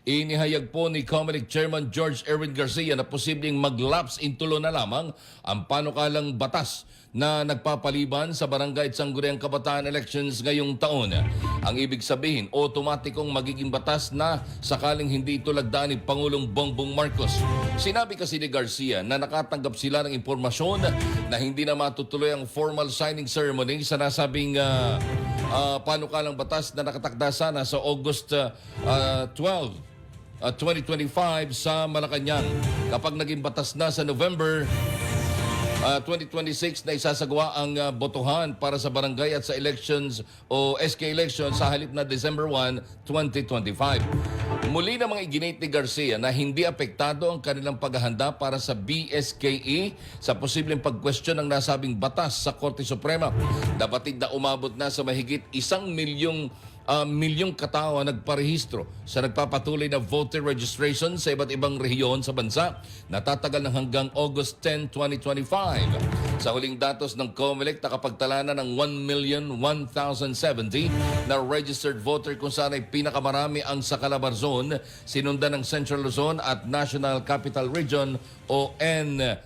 Inihayag po ni COMELEC Chairman George Erwin Garcia na posibleng mag-lapse in tulo na lamang ang panukalang batas na nagpapaliban sa Barangay at Sangguniang Kabataan elections ngayong taon. Ang ibig sabihin, otomatikong magiging batas na sakaling hindi ito lagdaan ni Pangulong Bongbong Marcos. Sinabi kasi ni Garcia na nakatanggap sila ng impormasyon na hindi na matutuloy ang formal signing ceremony sa nasabing panukalang batas na nakatakda sana sa August 12, 2025 sa Malacanang. Kapag naging batas na sa November 2026 na isasagawa ang botohan para sa barangay at sa elections o SK elections sa halip na December 1, 2025. Muli namang iginit ni Garcia na hindi apektado ang kanilang paghahanda para sa BSKE sa posibleng pag-question ng nasabing batas sa Korte Suprema. Dapatig na umabot na sa mahigit 1 milyong katao nagparehistro sa nagpapatuloy na voter registration sa iba't ibang rehiyon sa bansa na tatagal ng hanggang August 10, 2025. Sa huling datos ng COMELEC, nakapagtala na ng 1,001,070 na registered voter kung saan ay pinakamarami ang sa Calabarzon, sinundan ng Central Luzon at National Capital Region o NCR.